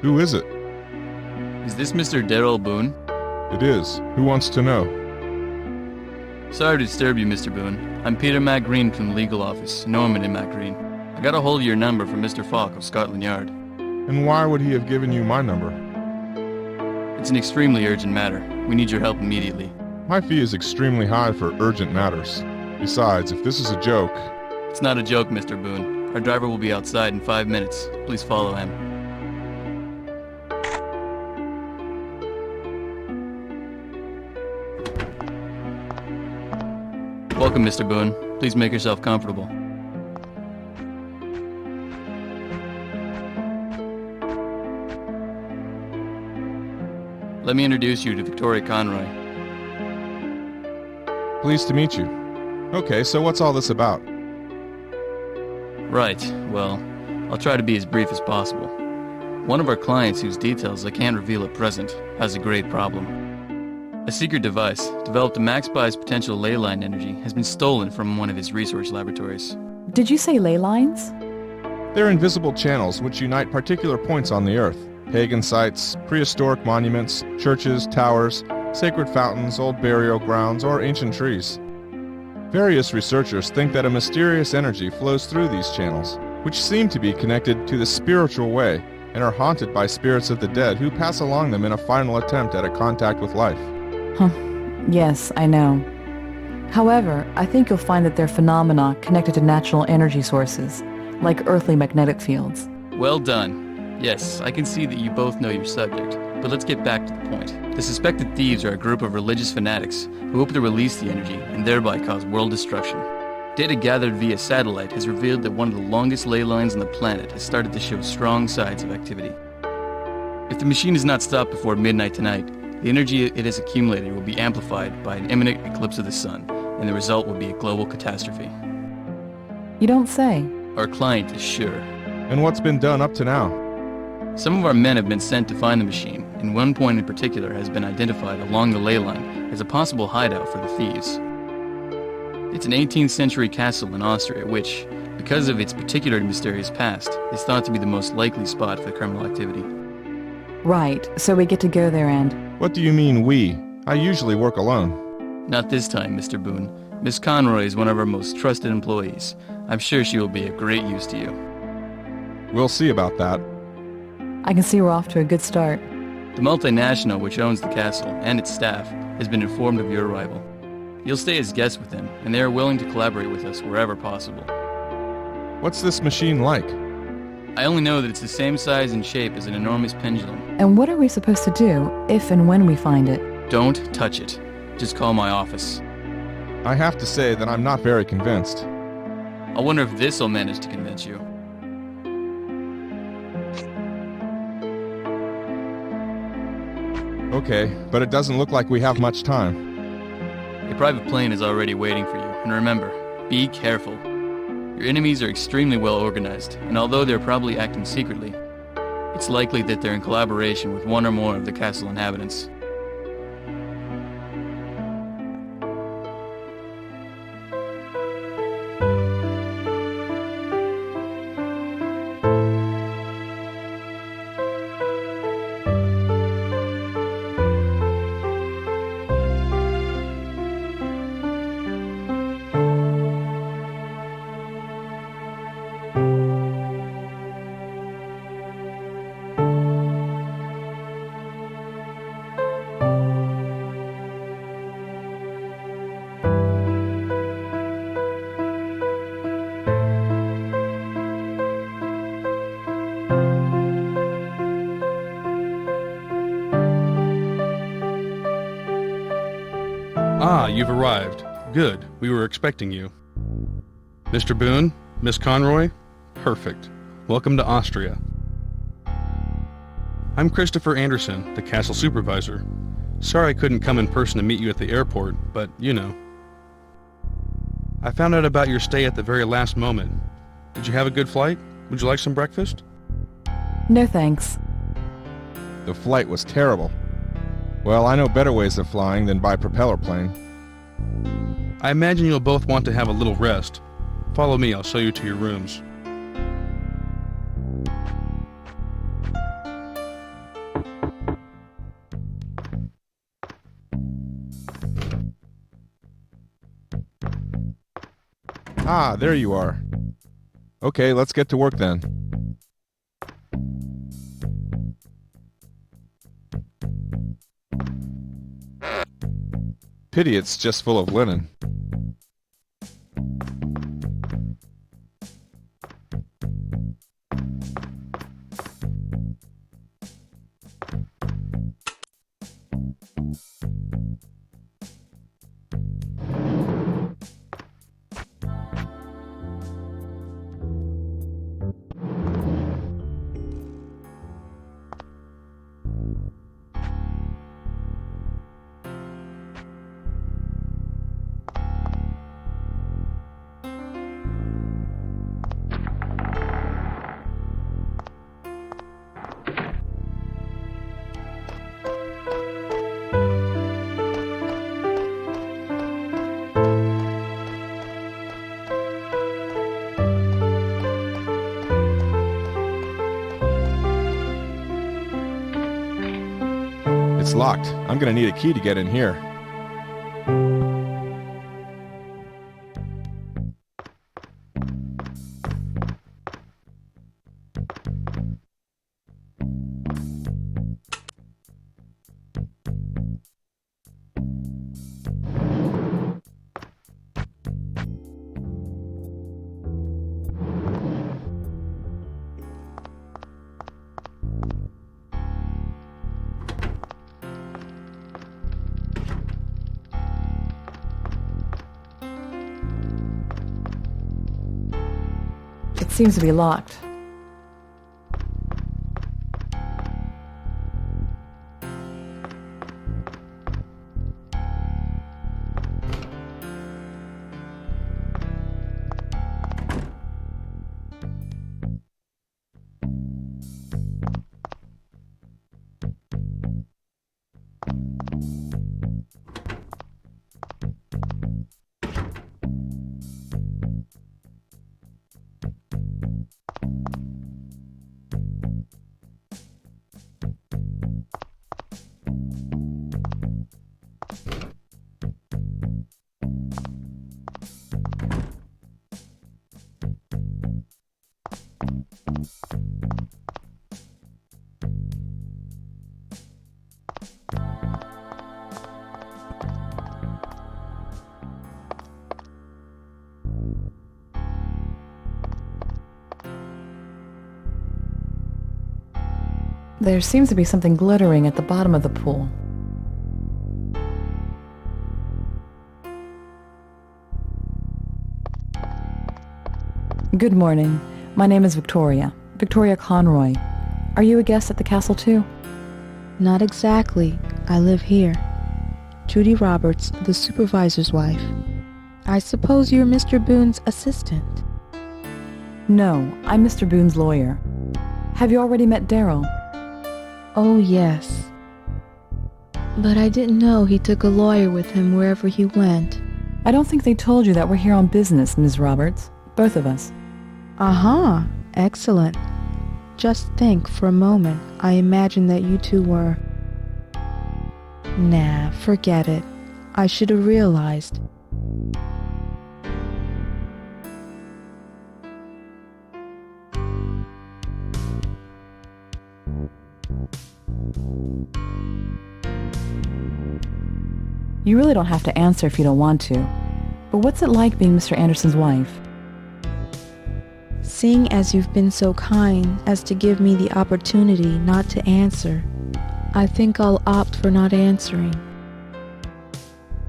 Who is it? Is this Mr. Darrell Boone? It is. Who wants to know? Sorry to disturb you, Mr. Boone. I'm Peter MacGreen from the legal office, Norman and MacGreen. I got a hold of your number from Mr. Falk of Scotland Yard. And why would he have given you my number? It's an extremely urgent matter. We need your help immediately. My fee is extremely high for urgent matters. Besides, if this is a joke... It's not a joke, Mr. Boone. Our driver will be outside in 5 minutes. Please follow him. Welcome, Mr. Boone. Please make yourself comfortable. Let me introduce you to Victoria Conroy. Pleased to meet you. Okay, so what's all this about? Right, well, I'll try to be as brief as possible. One of our clients, whose details I can't reveal at present, has a great problem. A secret device, developed to maximize potential ley line energy, has been stolen from one of his research laboratories. Did you say ley lines? They're invisible channels which unite particular points on the Earth. Pagan sites, prehistoric monuments, churches, towers, sacred fountains, old burial grounds, or ancient trees. Various researchers think that a mysterious energy flows through these channels, which seem to be connected to the spiritual way and are haunted by spirits of the dead who pass along them in a final attempt at a contact with life. Huh. Yes, I know. However, I think you'll find that they're phenomena connected to natural energy sources, like earthly magnetic fields. Well done. Yes, I can see that you both know your subject, but let's get back to the point. The suspected thieves are a group of religious fanatics who hope to release the energy and thereby cause world destruction. Data gathered via satellite has revealed that one of the longest ley lines on the planet has started to show strong signs of activity. If the machine is not stopped before midnight tonight, the energy it has accumulated will be amplified by an imminent eclipse of the sun, and the result will be a global catastrophe. You don't say. Our client is sure. And what's been done up to now? Some of our men have been sent to find the machine, and one point in particular has been identified along the ley line as a possible hideout for the thieves. It's an 18th century castle in Austria which, because of its particular mysterious past, is thought to be the most likely spot for criminal activity. Right, so we get to go there and... What do you mean, we? I usually work alone. Not this time, Mr. Boone. Miss Conroy is one of our most trusted employees. I'm sure she will be of great use to you. We'll see about that. I can see we're off to a good start. The multinational which owns the castle and its staff has been informed of your arrival. You'll stay as guests with them, and they are willing to collaborate with us wherever possible. What's this machine like? I only know that it's the same size and shape as an enormous pendulum. And what are we supposed to do if and when we find it? Don't touch it. Just call my office. I have to say that I'm not very convinced. I wonder if this'll manage to convince you. Okay, but it doesn't look like we have much time. A private plane is already waiting for you, and remember, be careful. Your enemies are extremely well organized, and although they're probably acting secretly, it's likely that they're in collaboration with one or more of the castle inhabitants. Ah, you've arrived. Good. We were expecting you. Mr. Boone? Miss Conroy? Perfect. Welcome to Austria. I'm Christopher Anderson, the castle supervisor. Sorry I couldn't come in person to meet you at the airport, but you know. I found out about your stay at the very last moment. Did you have a good flight? Would you like some breakfast? No thanks. The flight was terrible. Well, I know better ways of flying than by propeller plane. I imagine you'll both want to have a little rest. Follow me, I'll show you to your rooms. Ah, there you are. Okay, let's get to work then. Pity it's just full of linen. It's locked. I'm gonna need a key to get in here. It seems to be locked. There seems to be something glittering at the bottom of the pool. Good morning. My name is Victoria. Victoria Conroy. Are you a guest at the castle too? Not exactly. I live here. Judy Roberts, the supervisor's wife. I suppose you're Mr. Boone's assistant. No, I'm Mr. Boone's lawyer. Have you already met Daryl? Oh, yes. But I didn't know he took a lawyer with him wherever he went. I don't think they told you that we're here on business, Ms. Roberts. Both of us. Aha! Excellent. Just think for a moment. I imagined that you two were... Nah, forget it. I should have realized. You really don't have to answer if you don't want to. But what's it like being Mr. Anderson's wife? Seeing as you've been so kind as to give me the opportunity not to answer, I think I'll opt for not answering.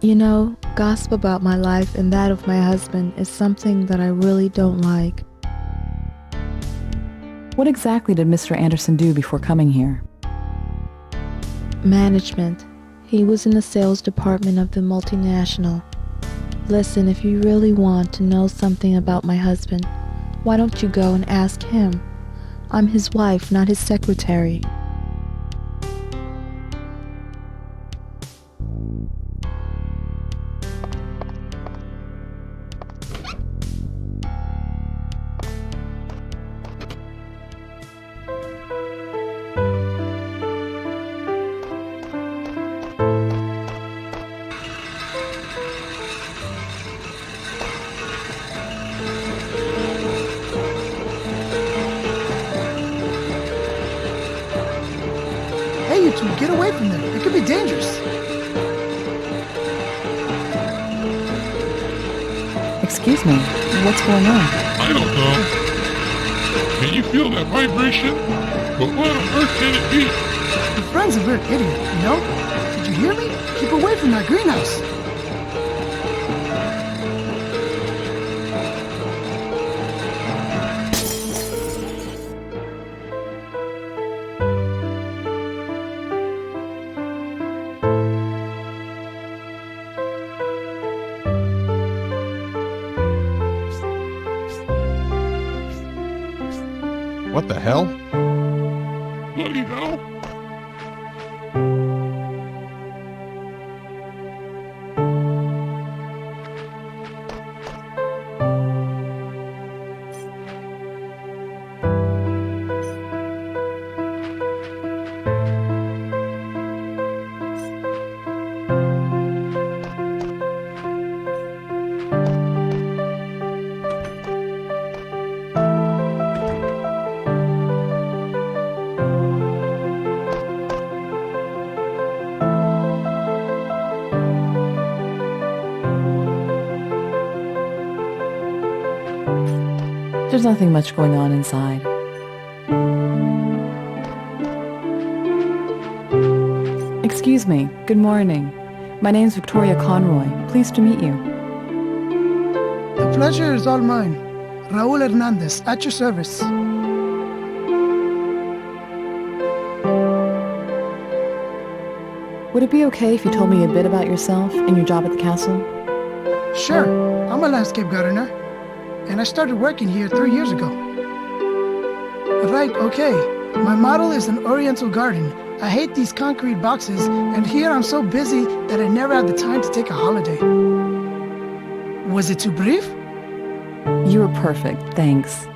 You know, gossip about my life and that of my husband is something that I really don't like. What exactly did Mr. Anderson do before coming here? Management. He was in the sales department of the multinational. Listen, if you really want to know something about my husband, why don't you go and ask him? I'm his wife, not his secretary. to get away from them. It could be dangerous. Excuse me, what's going on? I don't know. Can you feel that vibration? But what on earth can it be? Your friend's a real idiot, you know? Did you hear me? Keep away from that greenhouse. What the hell? Bloody hell. There's nothing much going on inside. Excuse me, good morning. My name's Victoria Conroy. Pleased to meet you. The pleasure is all mine. Raul Hernandez, at your service. Would it be okay if you told me a bit about yourself and your job at the castle? Sure, I'm a landscape gardener, and I started working here 3 years ago. Right, okay. My model is an oriental garden. I hate these concrete boxes, and here I'm so busy that I never had the time to take a holiday. Was it too brief? You were perfect, thanks.